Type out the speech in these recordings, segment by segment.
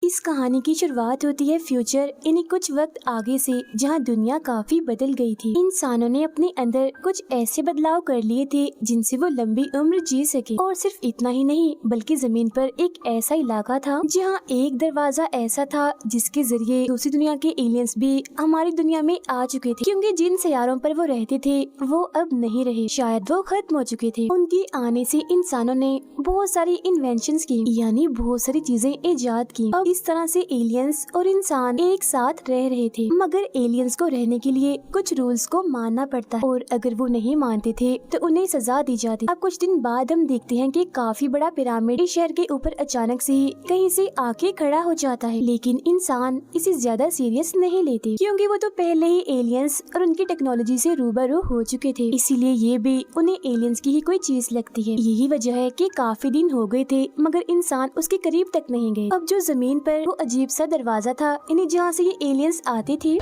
इस कहानी की शुरुआत होती है फ्यूचर यानी कुछ वक्त आगे से, जहां दुनिया काफी बदल गई थी। इंसानों ने अपने अंदर कुछ ऐसे बदलाव कर लिए थे जिनसे वो लंबी उम्र जी सके। और सिर्फ इतना ही नहीं, बल्कि जमीन पर एक ऐसा इलाका था जहां एक दरवाजा ऐसा था जिसके जरिए दूसरी दुनिया के एलियंस भी हमारी दुनिया में आ चुके थे, क्योंकि जिन सियारों पर वो रहते थे वो अब नहीं रहे, शायद वो खत्म हो चुके थे। उनके आने से इंसानों ने बहुत सारी इन्वेंशंस की, यानी बहुत सारी चीजें इजाद की। अब इस तरह से एलियंस और इंसान एक साथ रह रहे थे, मगर एलियंस को रहने के लिए कुछ रूल्स को मानना पड़ता है, और अगर वो नहीं मानते थे तो उन्हें सजा दी जाती। अब कुछ दिन बाद हम देखते हैं कि काफी बड़ा पिरामिड इस शहर के ऊपर अचानक से ही कहीं से आके खड़ा हो जाता है, लेकिन इंसान इसे ज्यादा सीरियस नहीं लेते, क्योंकि वो तो पहले ही एलियंस और उनकी टेक्नोलॉजी से रूबरू हो चुके थे, इसीलिए ये भी उन्हें एलियंस की ही कोई चीज लगती है। यही वजह है कि काफी दिन हो गए थे मगर इंसान उसके करीब तक नहीं गए। अब जो जमीन पर वो अजीब सा दरवाजा था, यानी जहाँ से ये एलियंस आते थे,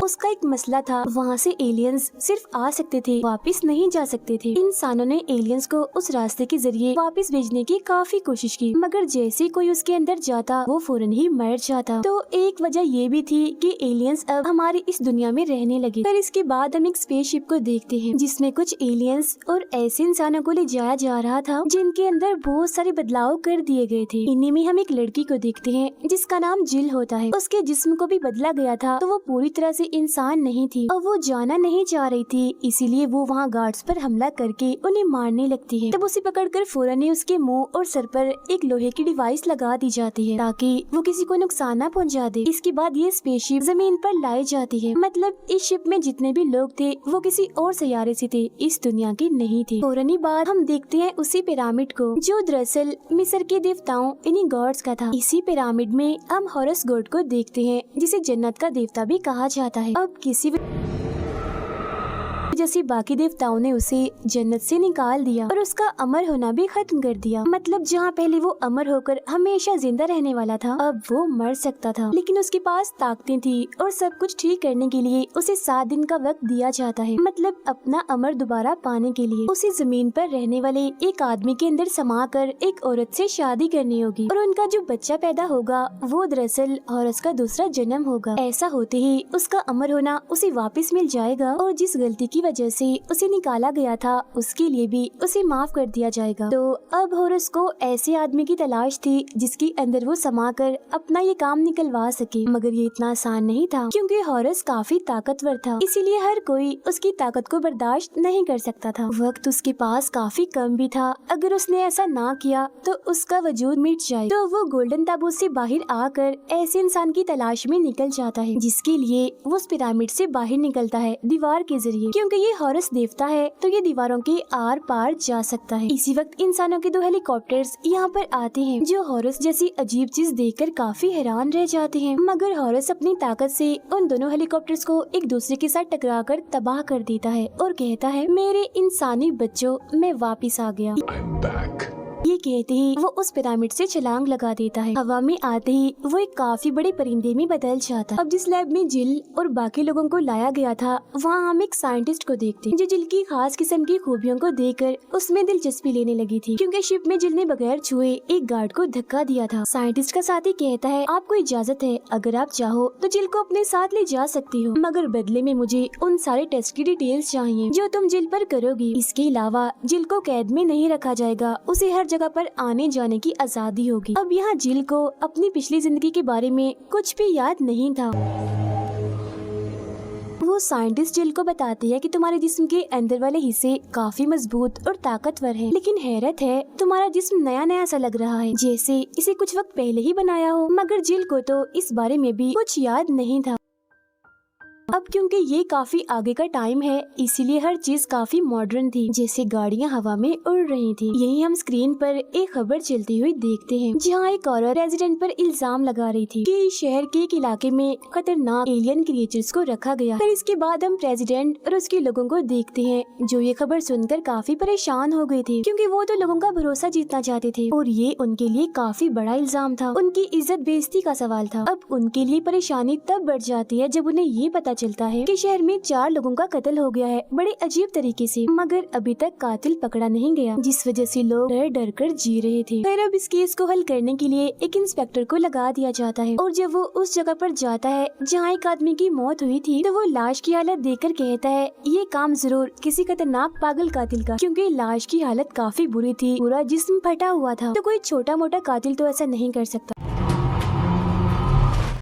उसका एक मसला था। वहाँ से एलियंस सिर्फ आ सकते थे, वापस नहीं जा सकते थे। इंसानों ने एलियंस को उस रास्ते के जरिए वापस भेजने की काफी कोशिश की, मगर जैसे कोई उसके अंदर जाता वो फौरन ही मर जाता। तो एक वजह ये भी थी कि एलियंस अब हमारी इस दुनिया में रहने लगे। फिर इसके बाद हम एक स्पेसशिप को देखते हैं जिसमें कुछ एलियंस और ऐसे इंसानों को ले जाया जा रहा था जिनके अंदर बहुत सारे बदलाव कर दिए गए थे। इन्हीं में हम एक लड़की को देखते हैं जिसका नाम जिल होता है। उसके जिस्म को भी बदला गया था, तो वो पूरी तरह से इंसान नहीं थी और वो जाना नहीं चाह रही थी, इसीलिए वो वहाँ गार्ड्स पर हमला करके उन्हें मारने लगती है। तब उसे पकड़कर फौरन ही उसके मुंह और सर पर एक लोहे की डिवाइस लगा दी जाती है ताकि वो किसी को नुकसान न पहुँचा दे। इसके बाद ये स्पेसशिप जमीन पर लाई जाती है। मतलब इस शिप में जितने भी लोग थे वो किसी और सैयारे से थे, इस दुनिया के नहीं थे। फौरन ही बाद हम देखते हैं उसी पिरामिड को जो दरअसल मिस्र के देवताओं यानी गॉड्स का था। इसी पिरामिड में हम हॉरस गॉड को देखते हैं जिसे जन्नत का देवता भी कहा जाता है। अब किसी जैसे बाकी देवताओं ने उसे जन्नत से निकाल दिया और उसका अमर होना भी खत्म कर दिया। मतलब जहाँ पहले वो अमर होकर हमेशा जिंदा रहने वाला था, अब वो मर सकता था, लेकिन उसके पास ताकतें थी और सब कुछ ठीक करने के लिए उसे 7 दिन का वक्त दिया जाता है। मतलब अपना अमर दोबारा पाने के लिए उसे जमीन पर रहने वाले एक आदमी के अंदर समा कर एक औरत से शादी करनी होगी, और उनका जो बच्चा पैदा होगा वो दरअसल हॉरस का दूसरा जन्म होगा। ऐसा होते ही उसका अमर होना उसे वापस मिल जाएगा, और जिस गलती की वजह से उसे निकाला गया था उसके लिए भी उसे माफ कर दिया जाएगा। तो अब हॉरस को ऐसे आदमी की तलाश थी जिसके अंदर वो समाकर अपना ये काम निकलवा सके, मगर ये इतना आसान नहीं था क्योंकि हॉरस काफी ताकतवर था, इसीलिए हर कोई उसकी ताकत को बर्दाश्त नहीं कर सकता था। वक्त उसके पास काफी कम भी था, अगर उसने ऐसा ना किया तो उसका वजूद मिट जाए। तो वो गोल्डन ताबूत से बाहर आकर ऐसे इंसान की तलाश में निकल जाता है, जिसके लिए वो उस पिरामिड से बाहर निकलता है दीवार के जरिए, क्योंकि ये हॉरस देवता है तो ये दीवारों के आर पार जा सकता है। इसी वक्त इंसानों के 2 हेलीकॉप्टर्स यहाँ पर आते हैं जो हॉरस जैसी अजीब चीज देखकर काफी हैरान रह जाते हैं, मगर हॉरस अपनी ताकत से उन दोनों हेलीकॉप्टर्स को एक दूसरे के साथ टकराकर तबाह कर देता है और कहता है, मेरे इंसानी बच्चों, मैं वापिस आ गया। ये कहते ही वो उस पिरामिड से छलांग लगा देता है। हवा में आते ही वो एक काफी बड़े परिंदे में बदल जाता है। अब जिस लैब में जिल और बाकी लोगों को लाया गया था वहाँ हम एक साइंटिस्ट को देखते हैं जो जिल की खास किस्म की खूबियों को देखकर उसमें दिलचस्पी लेने लगी थी, क्योंकि शिप में जिल ने बगैर छुए एक गार्ड को धक्का दिया था। साइंटिस्ट का साथी कहता है, आपको इजाजत है, अगर आप चाहो तो जिल को अपने साथ ले जा सकती हो, मगर बदले में मुझे उन सारे टेस्ट की डिटेल्स चाहिए जो तुम जिल पर करोगी। इसके अलावा जिल को कैद में नहीं रखा जाएगा, उसे हर जगह पर आने जाने की आजादी होगी। अब यहाँ जिल को अपनी पिछली जिंदगी के बारे में कुछ भी याद नहीं था। वो साइंटिस्ट जिल को बताती है कि तुम्हारे जिस्म के अंदर वाले हिस्से काफी मजबूत और ताकतवर हैं, लेकिन हैरत है तुम्हारा जिस्म नया नया सा लग रहा है, जैसे इसे कुछ वक्त पहले ही बनाया हो। मगर जिल को तो इस बारे में भी कुछ याद नहीं था। अब क्योंकि ये काफी आगे का टाइम है इसीलिए हर चीज काफी मॉडर्न थी, जैसे गाड़ियां हवा में उड़ रही थी। यही हम स्क्रीन पर एक खबर चलती हुई देखते हैं जहां एक औरत रेजिडेंट पर इल्जाम लगा रही थी कि शहर के एक इलाके में खतरनाक एलियन क्रिएचर्स को रखा गया। फिर इसके बाद हम प्रेसिडेंट और उसके लोगों को देखते हैं जो ये खबर सुनकर काफी परेशान हो गए थे, क्योंकि वो तो लोगों का भरोसा जीतना चाहते थे और ये उनके लिए काफी बड़ा इल्जाम था, उनकी इज्जत बेइज्जती का सवाल था। अब उनके लिए परेशानी तब बढ़ जाती है जब उन्हें ये पता चलता है कि शहर में 4 लोगों का कत्ल हो गया है बड़े अजीब तरीके से, मगर अभी तक कातिल पकड़ा नहीं गया, जिस वजह से लोग डर डर कर जी रहे थे। फिर अब इस केस को हल करने के लिए एक इंस्पेक्टर को लगा दिया जाता है और जब वो उस जगह पर जाता है जहाँ एक आदमी की मौत हुई थी, तो वो लाश की हालत देखकर कहता है ये काम जरूर किसी खतरनाक पागल कातिल का, क्योंकि लाश की हालत काफी बुरी थी, पूरा जिस्म फटा हुआ था, तो कोई छोटा मोटा कातिल तो ऐसा नहीं कर सकता।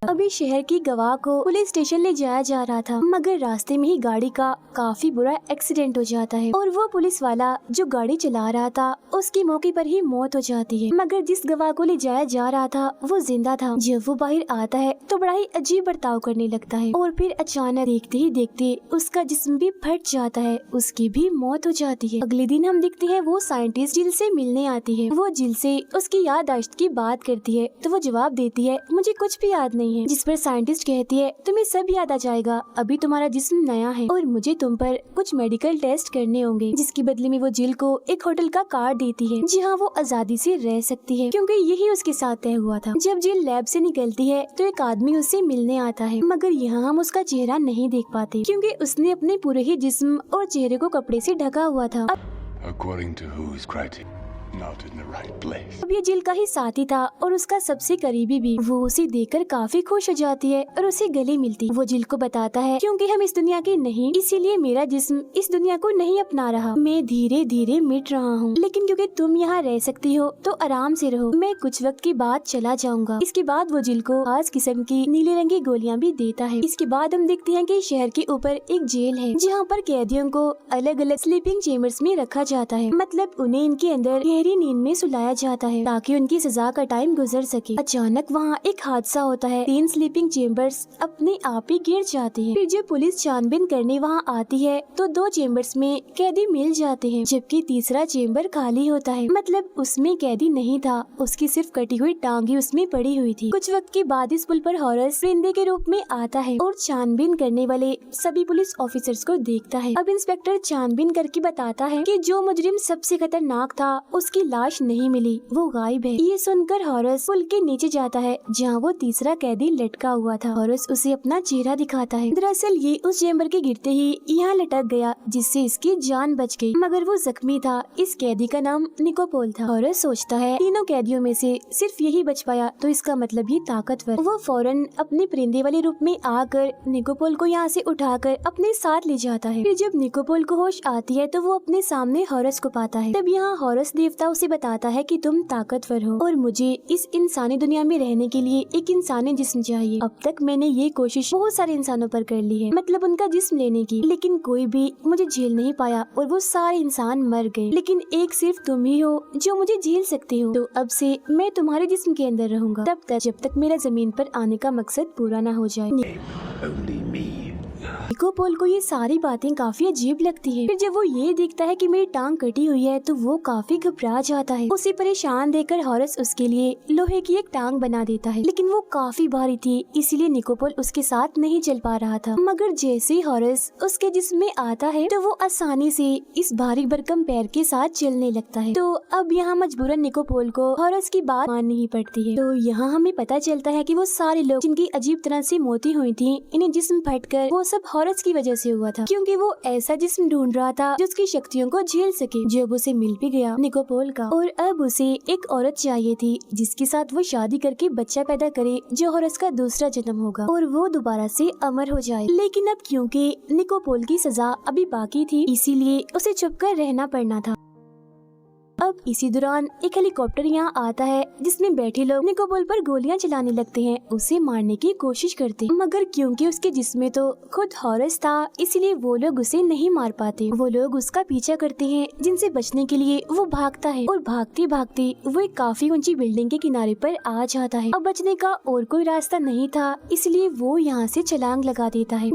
अभी शहर की गवाह को पुलिस स्टेशन ले जाया जा रहा था, मगर रास्ते में ही गाड़ी का काफी बुरा एक्सीडेंट हो जाता है और वो पुलिस वाला जो गाड़ी चला रहा था उसकी मौके पर ही मौत हो जाती है, मगर जिस गवाह को ले जाया जा रहा था वो जिंदा था। जब वो बाहर आता है तो बड़ा ही अजीब बर्ताव करने लगता है और फिर अचानक देखते ही देखते उसका जिस्म भी फट जाता है, उसकी भी मौत हो जाती है। अगले दिन हम देखते हैं वो साइंटिस्ट जिल से मिलने आती है, वो जिल से उसकी याददाश्त की बात करती है तो वो जवाब देती है मुझे कुछ भी याद नहीं है, जिस पर साइंटिस्ट कहती है तुम्हें सब याद आ जाएगा, अभी तुम्हारा जिस्म नया है और मुझे तुम पर कुछ मेडिकल टेस्ट करने होंगे, जिसके बदले में वो जिल को एक होटल का कार्ड देती है जहाँ वो आजादी से रह सकती है, क्योंकि यही उसके साथ तय हुआ था। जब जिल लैब से निकलती है तो एक आदमी उससे मिलने आता है, मगर यहाँ हम उसका चेहरा नहीं देख पाते क्योंकि उसने अपने पूरे ही जिस्म और चेहरे को कपड़े से ढका हुआ था। अब ये जिल का ही साथी था और उसका सबसे करीबी भी। वो उसे देखकर काफी खुश हो जाती है और उसे गले मिलती। वो जिल को बताता है क्योंकि हम इस दुनिया के नहीं, इसीलिए मेरा जिस्म इस दुनिया को नहीं अपना रहा, मैं धीरे धीरे मिट रहा हूँ, लेकिन क्योंकि तुम यहाँ रह सकती हो तो आराम से रहो, मैं कुछ वक्त के बाद चला जाऊंगा। इसके बाद वो जिल को खास किस्म की नीले रंग की गोलियां भी देता है। इसके बाद हम देखते हैं कि शहर के ऊपर एक जेल है जहाँ पर कैदियों को अलग अलग स्लीपिंग चेम्बर्स में रखा जाता है, मतलब उन्हें इनके अंदर गहरी नींद में सुलाया जाता है ताकि उनकी सजा का टाइम गुजर सके। अचानक वहाँ एक हादसा होता है, 3 स्लीपिंग चेम्बर्स अपने आप ही गिर जाते हैं। फिर जब पुलिस छानबीन करने वहाँ आती है तो 2 चेम्बर्स में कैदी मिल जाते हैं, जबकि तीसरा चेम्बर खाली होता है, मतलब उसमें कैदी नहीं था, उसकी सिर्फ कटी हुई टांग ही उसमें पड़ी हुई थी। कुछ वक्त के बाद इस पुल पर हॉरस परिंदे के रूप में आता है और छानबीन करने वाले सभी पुलिस ऑफिसर्स को देखता है। अब इंस्पेक्टर छानबीन करके बताता है कि जो मुजरिम सबसे खतरनाक था उसकी लाश नहीं मिली, वो गायब है। ये सुनकर हॉरस पुल के नीचे जाता है जहाँ वो तीसरा कैदी लटका हुआ था। हॉरस उसे अपना चेहरा दिखाता है। दरअसल ये उस चेम्बर के गिरते ही यहाँ लटक गया जिससे इसकी जान बच गई, मगर वो जख्मी था। इस कैदी का नाम निकोपोल था। हॉरस सोचता है तीनों कैदियों में से सिर्फ यही बच पाया तो इसका मतलब ये ताकतवर। वो फौरन अपने परिंदे वाले रूप में आकर निकोपोल को यहाँ से उठाकर अपने साथ ले जाता है। फिर जब निकोपोल को होश आती है तो वो अपने सामने हॉरस को पाता है। तब यहाँ हॉरस देवता उसे बताता है कि तुम ताकतवर हो और मुझे इस इंसानी दुनिया में रहने के लिए एक इंसानी जिस्म चाहिए। अब तक मैंने ये कोशिश बहुत सारे इंसानों पर कर ली है, मतलब उनका जिस्म लेने की, लेकिन कोई भी मुझे झेल नहीं पाया और वो सारे इंसान मर गए, लेकिन एक सिर्फ तुम ही हो जो मुझे झेल सकते हो। तो अब से मैं तुम्हारे जिस्म के अंदर रहूंगा तब तक जब तक मेरा जमीन पर आने का मकसद पूरा न हो जाए। निकोपोल को ये सारी बातें काफी अजीब लगती है। फिर जब वो ये देखता है कि मेरी टांग कटी हुई है तो वो काफी घबरा जाता है। उसे परेशान देखकर हॉरस उसके लिए लोहे की एक टांग बना देता है, लेकिन वो काफी भारी थी इसीलिए निकोपोल उसके साथ नहीं चल पा रहा था। मगर जैसे ही हॉरस उसके जिस्म में आता है तो वो आसानी से इस भारी भरकम पैर के साथ चलने लगता है। तो अब यहाँ मजबूरन निकोपोल को हॉरस की बात माननी ही पड़ती है। तो यहाँ हमें पता चलता है कि वो सारे लोग जिनकी अजीब तरह से मौतें हुई थी, इन्हें जिस्म फटकर वो सब हॉरस की वजह से हुआ था, क्योंकि वो ऐसा जिस्म ढूंढ रहा था जो उसकी शक्तियों को झेल सके। जब उसे मिल भी गया निकोपोल का, और अब उसे एक औरत चाहिए थी जिसके साथ वो शादी करके बच्चा पैदा करे जो हॉरस का दूसरा जन्म होगा और वो दोबारा से अमर हो जाए। लेकिन अब क्योंकि निकोपोल की सजा अभी बाकी थी इसीलिए उसे छुपकर रहना पड़ना था। अब इसी दौरान एक हेलीकॉप्टर यहाँ आता है जिसमें बैठे लोग निकोपोल पर गोलियां चलाने लगते हैं, उसे मारने की कोशिश करते हैं, मगर क्योंकि उसके जिस्म में तो खुद हॉरस था इसलिए वो लोग उसे नहीं मार पाते। वो लोग उसका पीछा करते हैं जिनसे बचने के लिए वो भागता है और भागते भागते वो एक काफी ऊंची बिल्डिंग के किनारे पर आ जाता है। अब बचने का और कोई रास्ता नहीं था इसलिए वो यहाँ से छलांग लगा देता है।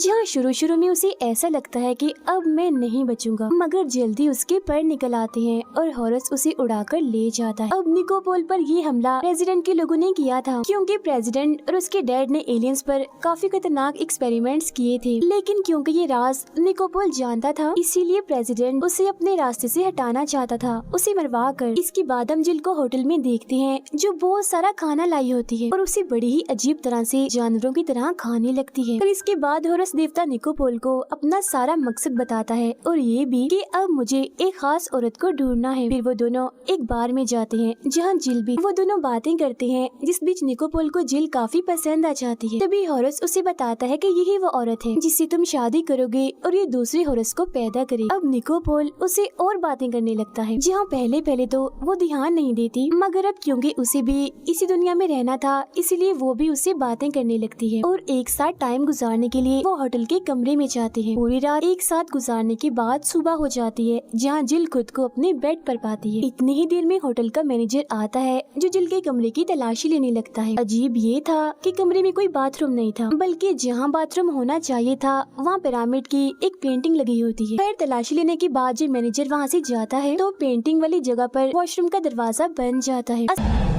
जहाँ शुरू शुरू में उसे ऐसा लगता है कि अब मैं नहीं बचूंगा, मगर जल्दी उसके पर निकल आते हैं और हॉरस उसे उड़ाकर ले जाता है। अब निकोपोल पर ये हमला प्रेसिडेंट के लोगों ने किया था, क्योंकि प्रेसिडेंट और उसके डैड ने एलियंस पर काफी खतरनाक एक्सपेरिमेंट्स किए थे। लेकिन क्योंकि ये राज निकोपोल जानता था, इसीलिए प्रेसिडेंट उसे अपने रास्ते से हटाना चाहता था, उसे मरवा कर। इसके बाद हम जिल को होटल में देखते हैं, जो बहुत सारा खाना लाई होती है और उसे बड़ी ही अजीब तरह से जानवरों की तरह खाने लगती है। और इसके बाद हॉरस देवता निकोपोल को अपना सारा मकसद बताता है और ये भी कि अब मुझे एक खास औरत को ढूंढना है। फिर वो दोनों एक बार में जाते हैं, जहाँ जिल भी। वो दोनों बातें करते हैं, जिस बीच निकोपोल को जिल काफी पसंद आ जाती है। तभी हॉरस उसे बताता है कि यही वो औरत है जिससे तुम शादी करोगे और ये दूसरी हॉरस को पैदा करे। अब निकोपोल उसे और बातें करने लगता है, जहाँ पहले पहले तो वो ध्यान नहीं देती, मगर अब क्योंकि उसे भी इसी दुनिया में रहना था, इसीलिए वो भी उससे बातें करने लगती है और एक साथ टाइम गुजारने के लिए वो होटल के कमरे में जाते हैं। पूरी रात एक साथ गुजारने के बाद सुबह हो जाती है, जहाँ जिल खुद को अपने बेड पर पाती है। इतनी ही देर में होटल का मैनेजर आता है, जो जिल के कमरे की तलाशी लेने लगता है। अजीब ये था कि कमरे में कोई बाथरूम नहीं था, बल्कि जहाँ बाथरूम होना चाहिए था वहाँ पिरामिड की एक पेंटिंग लगी होती है। फिर तलाशी लेने के बाद जब मैनेजर वहाँ से जाता है तो पेंटिंग वाली जगह पर वॉशरूम का दरवाजा बंद जाता है।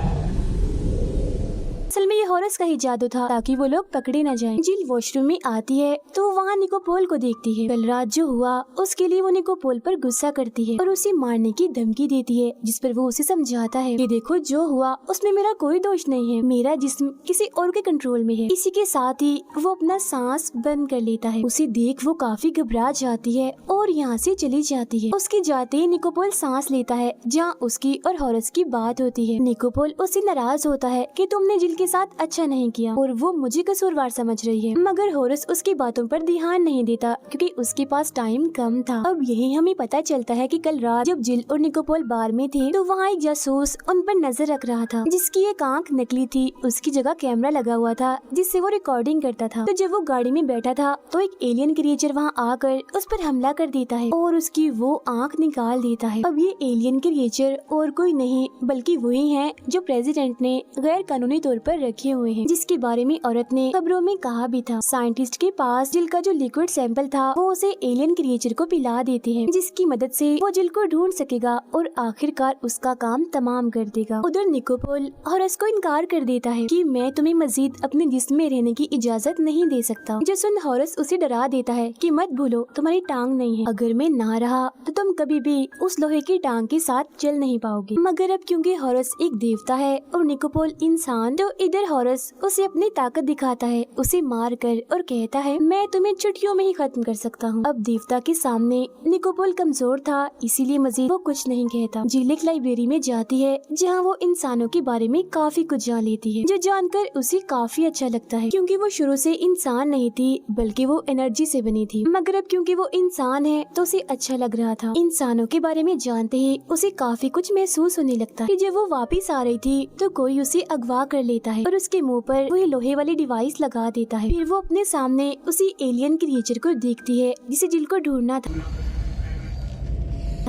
असल में ये हॉरस का ही जादू था, ताकि वो लोग पकड़े न जाएं। जिल वॉशरूम में आती है तो वहाँ निकोपोल को देखती है। कल रात जो हुआ उसके लिए वो निकोपोल पर गुस्सा करती है और उसे मारने की धमकी देती है, जिस पर वो उसे समझाता है कि देखो जो हुआ उसमें मेरा कोई दोष नहीं है, मेरा जिस्म किसी और के कंट्रोल में है। इसी के साथ ही वो अपना सांस बंद कर लेता है। उसे देख वो काफी घबरा जाती है और यहाँ से चली जाती है। उसके जाते ही निकोपोल सांस लेता है, जहाँ उसकी और हॉरस की बात होती है। निकोपोल उससे नाराज होता है कि तुमने जिल के साथ अच्छा नहीं किया और वो मुझे कसूरवार समझ रही है, मगर हॉरस उसकी बातों पर ध्यान नहीं देता, क्योंकि उसके पास टाइम कम था। अब यही हमें पता चलता है कि कल रात जब जिल और निकोपोल बार में थे तो वहाँ एक जासूस उन पर नजर रख रहा था, जिसकी एक आंख नकली थी। उसकी जगह कैमरा लगा हुआ था, जिससे वो रिकॉर्डिंग करता था। तो जब वो गाड़ी में बैठा था तो एक एलियन क्रिएचर वहाँ आकर उस पर हमला कर देता है और उसकी वो आंख निकाल देता है। अब ये एलियन क्रिएचर और कोई नहीं बल्कि वही है जो प्रेसिडेंट ने गैर कानूनी तौर पर रखे हुए हैं, जिसके बारे में औरत ने खबरों में कहा भी था। साइंटिस्ट के पास जिल का जो लिक्विड सैंपल था वो उसे एलियन क्रिएचर को पिला देते हैं, जिसकी मदद से वो जिल को ढूंढ सकेगा और आखिरकार उसका काम तमाम कर देगा। उधर निकोपोल हॉरस को इनकार कर देता है कि मैं तुम्हें मजीद अपने जिस्म में रहने की इजाजत नहीं दे सकता। जो सुन हॉरस उसे डरा देता है कि मत भूलो तुम्हारी टांग नहीं है, अगर मैं ना रहा तो तुम कभी भी उस लोहे की टांग के साथ चल नहीं पाओगे। मगर अब क्योंकि हॉरस एक देवता है और निकोपोल इंसान, तो इधर हॉरस उसे अपनी ताकत दिखाता है, उसे मार कर और कहता है मैं तुम्हें चुटकियों में ही खत्म कर सकता हूँ। अब देवता के सामने निकोपोल कमजोर था, इसीलिए मजीद वो कुछ नहीं कहता। जिल एक लाइब्रेरी में जाती है, जहाँ वो इंसानों के बारे में काफी कुछ जान लेती है, जो जानकर उसे काफी अच्छा लगता है, क्योंकि वो शुरू से इंसान नहीं थी बल्कि वो एनर्जी से बनी थी। मगर अब क्योंकि वो इंसान है तो उसे अच्छा लग रहा था। इंसानों के बारे में जानते ही उसे काफी कुछ महसूस होने लगता है कि जब वो वापिस आ रही थी तो कोई उसे अगवा कर लेता है और उसके मुंह पर वही लोहे वाली डिवाइस लगा देता है। फिर वो अपने सामने उसी एलियन क्रिएचर को देखती है जिसे जिल को ढूंढना था,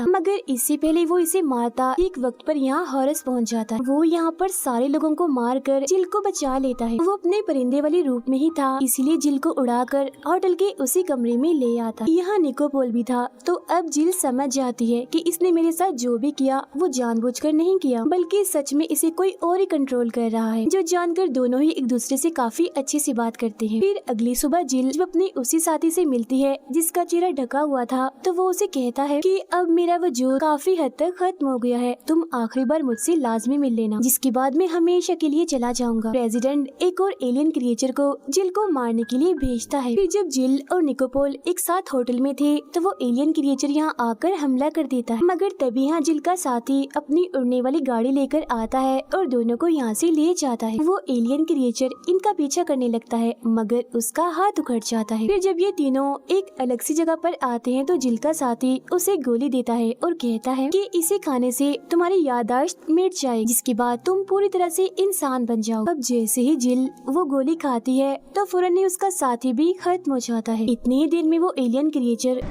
मगर इससे पहले वो इसे मारता एक वक्त पर यहाँ हॉरस पहुँच जाता है। वो यहाँ पर सारे लोगों को मार कर जिल को बचा लेता है। वो अपने परिंदे वाले रूप में ही था, इसीलिए जिल को उड़ाकर होटल के उसी कमरे में ले आता। यहाँ निकोपोल भी था, तो अब जिल समझ जाती है कि इसने मेरे साथ जो भी किया वो जानबूझकर नहीं किया, बल्कि सच में इसे कोई और ही कंट्रोल कर रहा है। जो जानकर दोनों ही एक दूसरे से काफी अच्छे से बात करते हैं। फिर अगली सुबह जिल जब अपनी उसी साथी से मिलती है जिसका चेहरा ढका हुआ था, तो वो उसे कहता है कि अब मेरा वजूद काफी हद तक खत्म हो गया है, तुम आखिरी बार मुझसे लाजमी मिल लेना, जिसके बाद मैं हमेशा के लिए चला जाऊंगा। प्रेसिडेंट एक और एलियन क्रिएचर को जिल को मारने के लिए भेजता है। फिर जब जिल और निकोपोल एक साथ होटल में थे तो वो एलियन क्रिएचर यहाँ आकर हमला कर देता है, मगर तभी यहाँ जिल का साथी अपनी उड़ने वाली गाड़ी लेकर आता है और दोनों को यहाँ से ले जाता है। वो एलियन क्रिएचर इनका पीछा करने लगता है, मगर उसका हाथ उखड़ जाता है। फिर जब ये तीनों एक अलग सी जगह पर आते हैं तो जिल का साथी उसे गोली देता है और कहता है कि इसे खाने से तुम्हारी याददाश्त मिट जाएगी, जिसके बाद तुम पूरी तरह से इंसान बन जाओ। अब जैसे ही जिल वो गोली खाती है तो फौरन ही उसका साथी भी खत्म हो जाता है। इतनी ही देर में वो एलियन क्रिएचर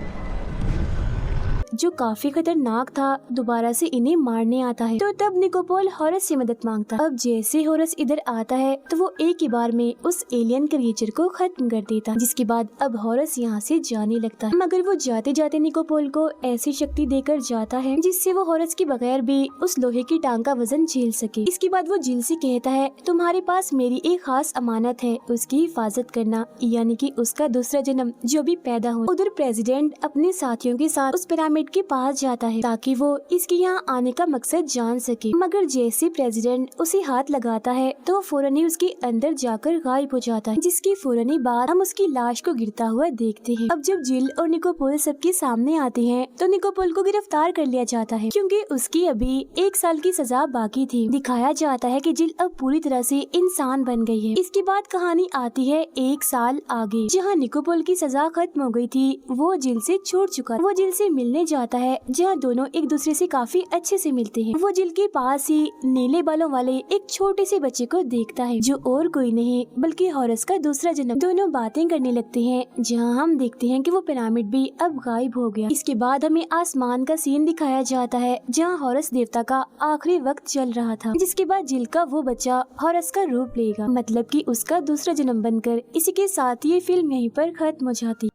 जो काफी खतरनाक था दोबारा से इन्हें मारने आता है। तो तब निकोपोल हॉरस से मदद मांगता है। अब जैसे हॉरस इधर आता है तो वो एक ही बार में उस एलियन क्रिएचर को खत्म कर देता, जिसके बाद अब हॉरस यहाँ से जाने लगता है। मगर वो जाते जाते निकोपोल को ऐसी शक्ति देकर जाता है जिससे वो हॉरस के बगैर भी उस लोहे की टांग का वजन झेल सके। इसके बाद वो जिल से कहता है, तुम्हारे पास मेरी एक खास अमानत है, उसकी हिफाजत करना, यानी कि उसका दूसरा जन्म जो भी पैदा हो। उधर प्रेसिडेंट अपने साथियों के साथ उस पिरामिड के पास जाता है ताकि वो इसके यहाँ आने का मकसद जान सके। मगर जैसे प्रेसिडेंट उसे हाथ लगाता है तो फौरन ही उसके अंदर जाकर गायब हो जाता है, जिसकी फौरन ही बाद हम उसकी लाश को गिरता हुआ देखते हैं। अब जब जिल और निकोपोल सबके सामने आते हैं तो निकोपोल को गिरफ्तार कर लिया जाता है क्योंकि उसकी अभी 1 साल की सजा बाकी थी। दिखाया जाता है कि जिल अब पूरी तरह से इंसान बन गई है। इसके बाद कहानी आती है 1 साल आगे, जहाँ निकोपोल की सजा खत्म हो गई थी। वो जिल से छूट चुका, वो जिल से मिलने जाता है जहाँ दोनों एक दूसरे से काफी अच्छे से मिलते हैं। वो जिल के पास ही नीले बालों वाले एक छोटे से बच्चे को देखता है जो और कोई नहीं बल्कि हॉरस का दूसरा जन्म। दोनों बातें करने लगते हैं जहाँ हम देखते हैं कि वो पिरामिड भी अब गायब हो गया। इसके बाद हमें आसमान का सीन दिखाया जाता है जहाँ हॉरस देवता का आखिरी वक्त चल रहा था, जिसके बाद जिल का वो बच्चा हॉरस का रूप लेगा, मतलब कि उसका दूसरा जन्म बनकर। इसी के साथ ये फिल्म यहीं पर खत्म हो जाती।